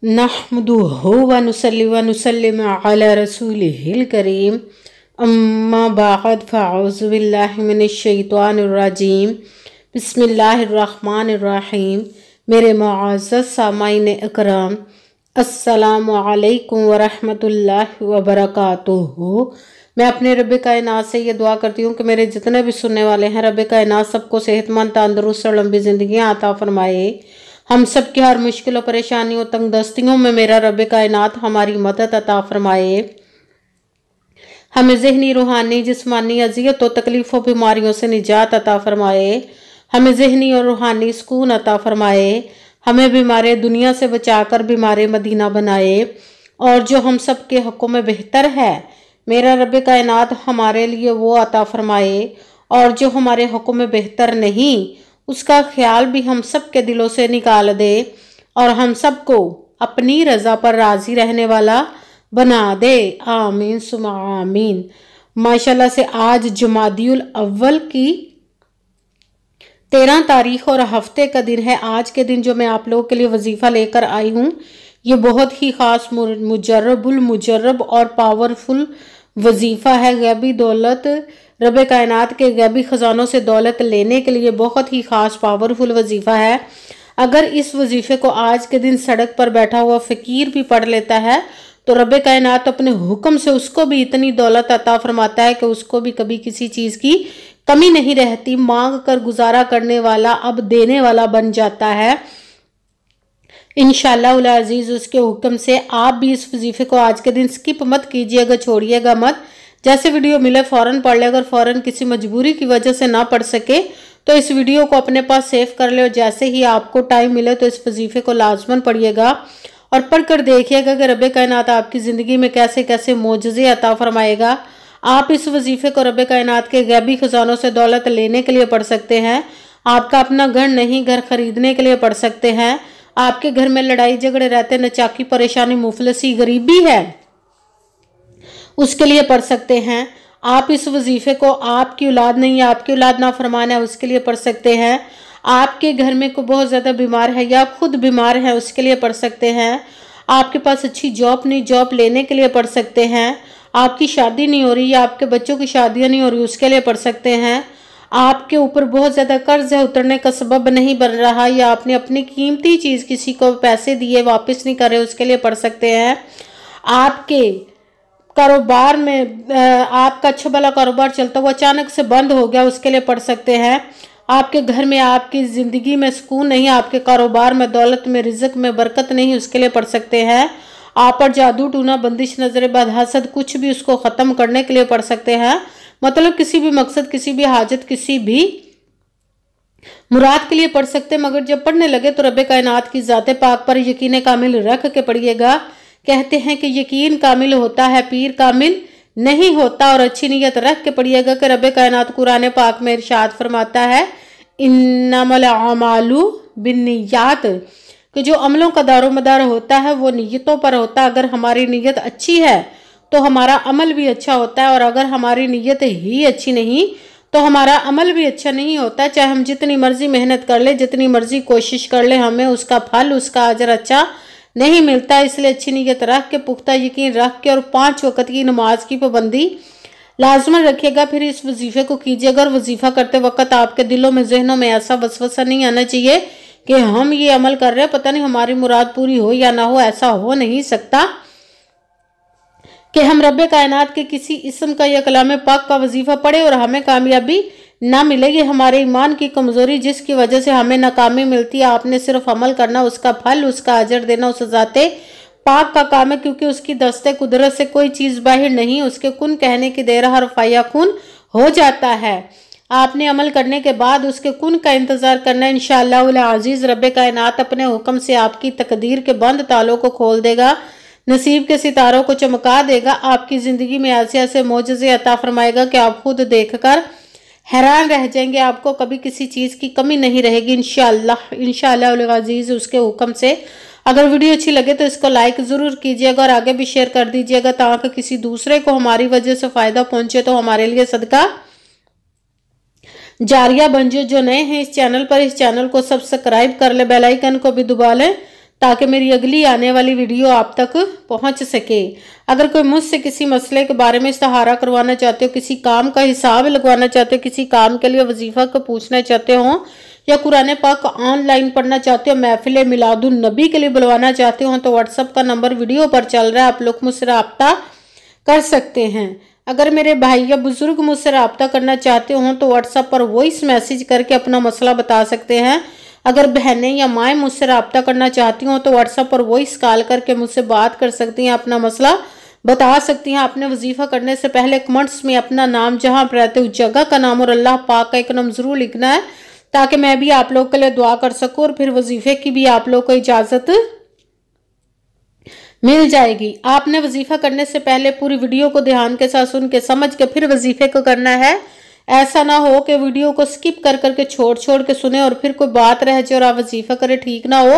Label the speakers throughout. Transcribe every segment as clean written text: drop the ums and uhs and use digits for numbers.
Speaker 1: नहमदुहु व नुसल्ली व नुसल्लिम अला रसूलिहिल करीम अम्मा बाद फ़अऊज़ु बिल्लाहि मिनश शैतानिर रजीम बिस्मिल्लाहिर रहमानिर रहीम। मेरे मुअज़्ज़ज़ सामाईन इकराम, अस्सलामु अलैकुम व रहमतुल्लाहि व बरकातुहू। मैं अपने रब कायनात से ये दुआ करती हूँ कि मेरे जितने भी सुनने वाले हैं, रब कायनात सबको सेहतमंद, तंदुरुस्त और लंबी ज़िंदगियाँ अता फरमाए। हम सब की हर मुश्किल और परेशानियों, तंग दस्तियों में मेरा रब कायनात हमारी मदद अता फरमाए। हमें ज़हनी, रूहानी, जिस्मानी अज़ियत और तकलीफ़ों, बीमारियों से निजात अता फरमाए। हमें ज़हनी और रूहानी सुकून अता फरमाए। हमें बीमारे दुनिया से बचाकर बीमारे मदीना बनाए। और जो हम सब के हक़ों में बेहतर है, मेरा रब कायनात हमारे लिए वो अता फरमाए। और जो हमारे हक़ों में बेहतर नहीं, उसका ख्याल भी हम सब के दिलों से निकाल दे और हम सबको अपनी रज़ा पर राज़ी रहने वाला बना दे। आमीन सुमा आमीन। माशाल्लाह से आज जुमादियुल अव्वल की 13 तारीख और हफ्ते का दिन है। आज के दिन जो मैं आप लोगों के लिए वजीफ़ा लेकर आई हूँ, ये बहुत ही ख़ास, मुजर्रब और पावरफुल वजीफ़ा है। गैबी दौलत, रब कायनात के गैबी ख़जानों से दौलत लेने के लिए बहुत ही ख़ास पावरफुल वजीफ़ा है। अगर इस वजीफ़े को आज के दिन सड़क पर बैठा हुआ फ़कीर भी पढ़ लेता है तो रब कायनात अपने हुक्म से उसको भी इतनी दौलत अता फरमाता है कि उसको भी कभी किसी चीज़ की कमी नहीं रहती। मांग कर गुजारा करने वाला अब देने वाला बन जाता है इंशाअल्लाह उल अज़ीज़। उसके हुक्म से आप भी इस वजीफ़े को आज के दिन स्किप मत कीजिएगा, छोड़िएगा मत। जैसे वीडियो मिले फ़ौरन पढ़ ले। अगर फ़ौरन किसी मजबूरी की वजह से ना पढ़ सके तो इस वीडियो को अपने पास सेव कर ले और जैसे ही आपको टाइम मिले तो इस वजीफ़े को लाजमन पढ़िएगा और पढ़कर देखिएगा कि रब कायनात आपकी ज़िंदगी में कैसे कैसे मोजज़े अता फरमाएगा। आप इस वजीफ़े को रब कायनात के गैबी ख़जानों से दौलत लेने के लिए पढ़ सकते हैं। आपका अपना घर नहीं, घर खरीदने के लिए पढ़ सकते हैं। आपके घर में लड़ाई झगड़े रहते, नचाकी, परेशानी, मुफलसी, गरीबी है, उसके लिए पढ़ सकते हैं। आप इस वजीफ़े को आपकी औलाद नहीं, आपकी औलाद ना फरमान है, उसके लिए पढ़ सकते हैं। आपके घर में कोई बहुत ज़्यादा बीमार है या खुद बीमार है, उसके लिए पढ़ सकते हैं। आपके पास अच्छी जॉब नहीं, जॉब लेने के लिए पढ़ सकते हैं। आपकी शादी नहीं हो रही या आपके बच्चों की शादियाँ नहीं हो रही, उसके लिए पढ़ सकते हैं। आपके ऊपर बहुत ज़्यादा कर्ज है, उतरने का सबब नहीं बन रहा, या आपने अपनी कीमती चीज़ किसी को पैसे दिए वापस नहीं कर रहे, उसके लिए पढ़ सकते हैं। आपके कारोबार में आपका अच्छा भला कारोबार चलता हुआ अचानक से बंद हो गया, उसके लिए पढ़ सकते हैं। आपके घर में, आपकी ज़िंदगी में सुकून नहीं, आपके कारोबार में, दौलत में, रिज़्क में बरकत नहीं, उसके लिए पढ़ सकते हैं। आप पर जादू टूना, बंदिश, नजर बद, हसद, कुछ भी उसको ख़त्म करने के लिए पढ़ सकते हैं। मतलब किसी भी मकसद, किसी भी हाजत, किसी भी मुराद के लिए पढ़ सकते हैं। मगर जब पढ़ने लगे तो रब कायनात की ज़ात पाक पर यकीन कामिल रख के पढ़िएगा। कहते हैं कि यकीन कामिल होता है, पीर कामिल नहीं होता। और अच्छी नीयत रख के पढ़िएगा कि रब कायनात कुरान पाक में इरशाद फरमाता है, इन्नमल अमालु बिन्नियात, कि जो अमलों का दारोमदार होता है वो नीयतों पर होता है। अगर हमारी नीयत अच्छी है तो हमारा अमल भी अच्छा होता है, और अगर हमारी नीयत ही अच्छी नहीं तो हमारा अमल भी अच्छा नहीं होता। चाहे हम जितनी मर्जी मेहनत कर ले, जितनी मर्जी कोशिश कर ले, हमें उसका फल, उसका अजर अच्छा नहीं मिलता। इसलिए अच्छी नीयत रख के, पुख्ता यकीन रख के और 5 वक़्त की नमाज की पाबंदी लाजमन रखिएगा। फिर इस वजीफ़े को कीजिएगा। और वजीफ़ा करते वक्त आपके दिलों में, जहनों में ऐसा वसवसा नहीं आना चाहिए कि हम ये अमल कर रहे हैं, पता नहीं हमारी मुराद पूरी हो या ना हो। ऐसा हो नहीं सकता कि हम रब कायनात के किसी इस्म का या कलाम पाक का वजीफ़ा पढ़े और हमें कामयाबी ना मिले। ये हमारे ईमान की कमज़ोरी, जिसकी वजह से हमें नाकामी मिलती है। आपने सिर्फ अमल करना, उसका फल, उसका अजर देना उस ज़ाते पाक का काम है, क्योंकि उसकी दस्ते कुदरत से कोई चीज़ बाहर नहीं। उसके कुन कहने की देर हर फाया कुन हो जाता है। आपने अमल करने के बाद उसके कुन का इंतज़ार करना। इंशाअल्लाह उल अज़ीज़ रब कायनात अपने हुक्म से आपकी तकदीर के बंद तालों को खोल देगा, नसीब के सितारों को चमका देगा। आपकी ज़िंदगी में ऐसे ऐसे मोजज़े अता फरमाएगा कि आप खुद देखकर हैरान रह जाएंगे। आपको कभी किसी चीज़ की कमी नहीं रहेगी इंशाअल्लाह उल अज़ीज़ उसके हुक्म से। अगर वीडियो अच्छी लगे तो इसको लाइक ज़रूर कीजिएगा और आगे भी शेयर कर दीजिएगा, ताकि किसी दूसरे को हमारी वजह से फ़ायदा पहुँचे तो हमारे लिए सदका जारिया बन जाए। जो नए हैं इस चैनल पर, इस चैनल को सब्सक्राइब कर ले, बेल आइकन को भी दबा लें تاکہ میری اگلی آنے والی ویڈیو آپ تک پہنچ سکے۔ اگر کوئی مجھ سے کسی مسئلے کے بارے میں استخارہ کروانا چاہتے ہو، کسی کام کا حساب لگوانا چاہتے ہو، کسی کام کے لیے وظیفہ کو پوچھنا چاہتے ہو، یا قرآن پاک آن لائن پڑھنا چاہتے ہو، محفل میلاد النبی کے لیے بلوانا چاہتے ہو، تو واٹس ایپ کا نمبر ویڈیو پر چل رہا ہے، آپ لوگ مجھ سے رابطہ کر سکتے ہیں۔ اگر میرے بھائی یا بزرگ مجھ سے رابطہ کرنا چاہتے ہوں تو واٹس ایپ پر وائس میسیج کر کے اپنا مسئلہ بتا سکتے ہیں۔ اگر بہنیں یا مائیں مجھ سے رابطہ کرنا چاہتی ہوں تو واٹس ایپ پر وائس کال کر کے مجھ سے بات کر سکتی ہیں، اپنا مسئلہ بتا سکتی ہیں۔ آپ نے وظیفہ کرنے سے پہلے کمنٹس میں اپنا نام، جہاں پر رہتے اس جگہ کا نام اور اللہ پاک کا ایک نام ضرور لکھنا ہے، تاکہ میں بھی آپ لوگ کے لیے دعا کر سکوں، اور پھر وظیفے کی بھی آپ لوگ کو اجازت مل جائے گی۔ آپ نے وظیفہ کرنے سے پہلے پوری ویڈیو کو دھیان کے ساتھ سن کے سمجھ کے پھر وظیفے کو کرنا ہے۔ ایسا نہ ہو کہ ویڈیو کو سکپ کر کے چھوڑ کے سنیں اور پھر کوئی بات رہ جائے اور آپ وظیفہ کرے، ٹھیک نہ ہو۔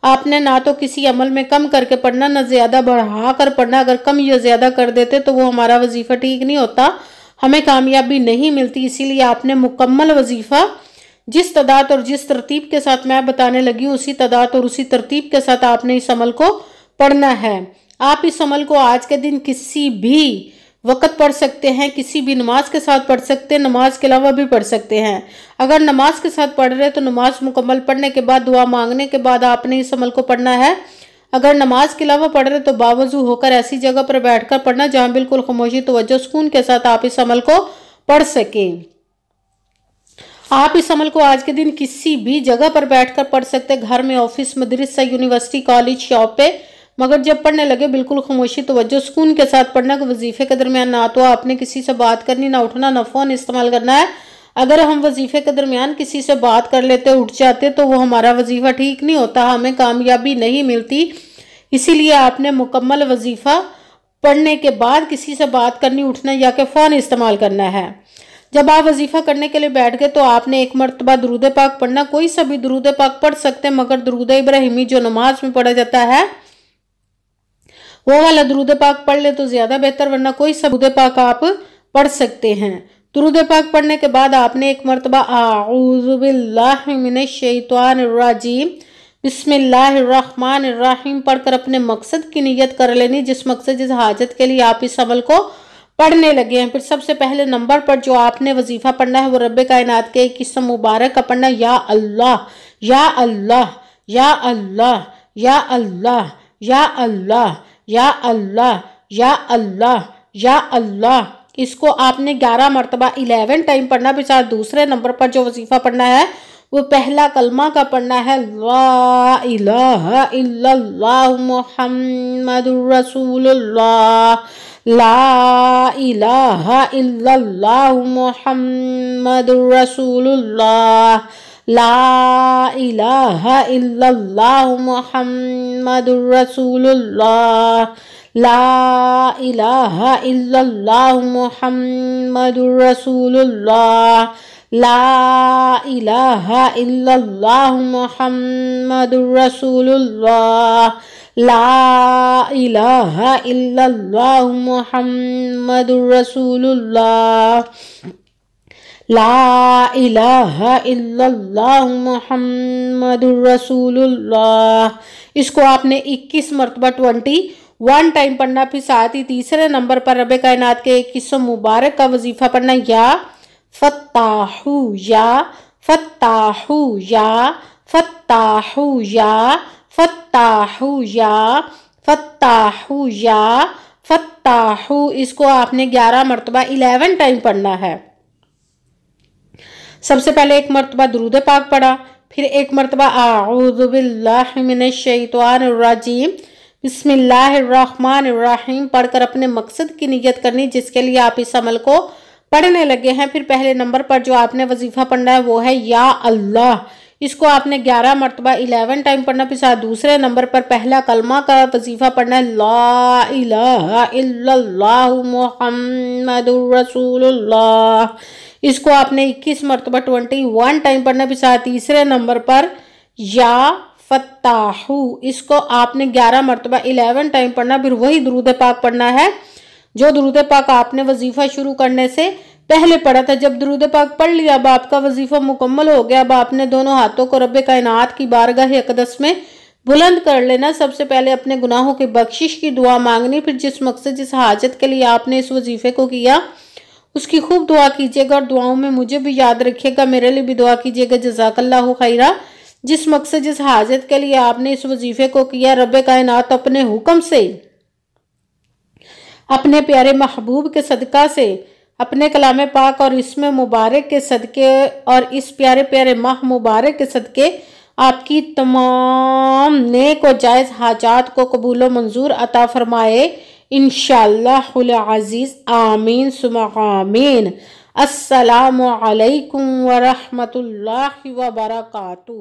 Speaker 1: آپ نے نہ تو کسی عمل میں کم کر کے پڑھنا، نہ زیادہ بڑھا کر پڑھنا۔ اگر کم یا زیادہ کر دیتے تو وہ ہمارا وظیفہ ٹھیک نہیں ہوتا، ہمیں کامیابی نہیں ملتی۔ اسی لیے آپ نے مکمل وظیفہ جس تعداد اور جس ترتیب کے ساتھ میں بتانے لگی ہوں، اسی تعداد اور اسی ترتیب کے ساتھ آپ نے اس عمل کو پڑھنا ہے۔ آپ اس عمل کو آج کے دن کسی بھی وقت پڑھ سکتے ہیں، کسی بھی نماز کے ساتھ پڑھ سکتے ہیں، نماز کے علاوہ بھی پڑھ سکتے ہیں۔ اگر نماز کے ساتھ پڑھ رہے تو نماز مکمل پڑھنے کے بعد، دعا مانگنے کے بعد آپ نے اس عمل کو پڑھنا ہے۔ اگر نماز کے علاوہ پڑھ رہے تو باوضو ہو کر ایسی جگہ پر بیٹھ کر پڑھنا جہاں بالکل خاموشی، توجہ، سکون کے ساتھ آپ اس عمل کو پڑھ سکیں۔ آپ اس عمل کو آج کے دن کسی بھی جگہ پر بیٹھ کر پڑھ سکتے، گھر میں، آفس، مدرسہ، یونیورسٹی، کالج، شاپ پہ، مگر جب پڑھنے لگے بالکل خاموشی، توجہ، سکون کے ساتھ پڑھنا کہ وظیفے کے درمیان نہ تو آپ نے کسی سے بات کرنی، نہ اٹھنا، نہ فون استعمال کرنا ہے۔ اگر ہم وظیفے کے درمیان کسی سے بات کر لیتے، اٹھ جاتے، تو وہ ہمارا وظیفہ ٹھیک نہیں ہوتا، ہمیں کامیابی نہیں ملتی۔ اسی لیے آپ نے مکمل وظیفہ پڑھنے کے بعد کسی سے بات کرنی، اٹھنا یا کہ فون استعمال کرنا ہے۔ جب آپ وظیفہ کرنے کے لیے بیٹھ گئے تو آپ نے ایک مرتبہ درود پاک پڑھنا، کوئی سا بھی درود پاک پڑھ سکتے ہیں، مگر درود ابراہیمی جو نماز میں پڑھا جاتا ہے وہ والا درود پاک پڑھ لے تو زیادہ بہتر، ورنہ کوئی سا درود پاک آپ پڑھ سکتے ہیں۔ درود پاک پڑھنے کے بعد آپ نے ایک مرتبہ اعوذ باللہ من الشیطان الرجیم بسم اللہ الرحمن الرحیم پڑھ کر اپنے مقصد کی نیت کر لینی، جس مقصد، جس حاجت کے لیے آپ اس عمل کو پڑھنے لگے ہیں۔ پھر سب سے پہلے نمبر پر جو آپ نے وظیفہ پڑھنا ہے وہ رب کائنات کے ایک اسم مبارک کا پڑھنا، یا اللہ، یا اللہ، یا اللہ، یا اللہ، یا اللہ، یا اللہ، یا اللہ، یا اللہ۔ اس کو آپ نے 11 مرتبہ 11 ٹائم پڑھنا۔ پھر ساتھ دوسرے نمبر پر جو وظیفہ پڑھنا ہے وہ پہلا کلمہ کا پڑھنا ہے، لا الہ الا اللہ محمد رسول اللہ، لا الہ الا اللہ محمد رسول اللہ، لا الہ الا اللہ محمد رسول اللہ، لا الہ الا اللہ محمد رسول اللہ، لا الہ الا اللہ محمد رسول اللہ، لا الہ الا اللہ محمد رسول اللہ، لا الہ الا اللہ محمد رسول اللہ۔ اس کو آپ نے 21 مرتبہ 21 ٹائم پڑھنا۔ پھر ساتھ ہی تیسرے نمبر پر رب کائنات کے ایک اسم مبارک کا وظیفہ پڑھنا، یا فتاحو، یا فتاحو، یا فتاحو، یا فتاحو، یا فتاحو، یا فتاحو۔ اس کو آپ نے 11 مرتبہ 11 ٹائم پڑھنا ہے۔ سب سے پہلے ایک مرتبہ درود پاک پڑھا، پھر ایک مرتبہ اعوذ باللہ من الشیطان الرجیم بسم اللہ الرحمن الرحیم پڑھ کر اپنے مقصد کی نیت کرنی، جس کے لیے آپ اس عمل کو پڑھنے لگے ہیں۔ پھر پہلے نمبر پر جو آپ نے وظیفہ پڑھنا ہے وہ ہے یا اللہ، اس کو آپ نے 11 مرتبہ 11 ٹائم پڑھنا۔ پھر ساتھ دوسرے نمبر پر پہلا کلمہ کا وظیفہ پڑھنا ہے، لا الہ الا اللہ محمد رسول اللہ، اس کو آپ نے 21 مرتبہ 21 ٹائم پڑھنا۔ پھر ساتھ تیسرے نمبر پر یا فتاحو، اس کو آپ نے 11 مرتبہ 11 ٹائم پڑھنا۔ پھر وہی درود پاک پڑھنا ہے جو درود پاک آپ نے وظیفہ شروع کرنے سے پہلے پڑھا تھا۔ جب درود پاک پڑھ لیا، اب آپ کا وظیفہ مکمل ہو گیا، اب آپ نے دونوں ہاتھوں کو رب کائنات کی بارگاہ اقدس میں بلند کر لینا۔ سب سے پہلے اپنے گناہوں کی بخشش کی دعا مانگنی، پھر جس مقصد جس حاجت کے لیے آپ نے اس وظیفے کو کیا اس کی خوب دعا کیجیے گا، اور دعاؤں میں مجھے بھی یاد رکھیے گا، میرے لیے بھی دعا کیجیے گا۔ جزاک اللہ خیرہ۔ جس مقصد جس حاجت کے لیے آپ نے اس وظیفے کو کیا، رب کائنات اپنے حکم سے، اپنے پیارے محبوب کے صدقہ سے، اپنے کلام پاک اور اسم مبارک کے صدقے اور اس پیارے پیارے ماہ مبارک کے صدقے آپ کی تمام نیک و جائز حاجات کو قبول و منظور عطا فرمائے انشاءاللہ العزیز، آمین ثم آمین۔ السلام علیکم ورحمۃ اللہ وبرکاتہ۔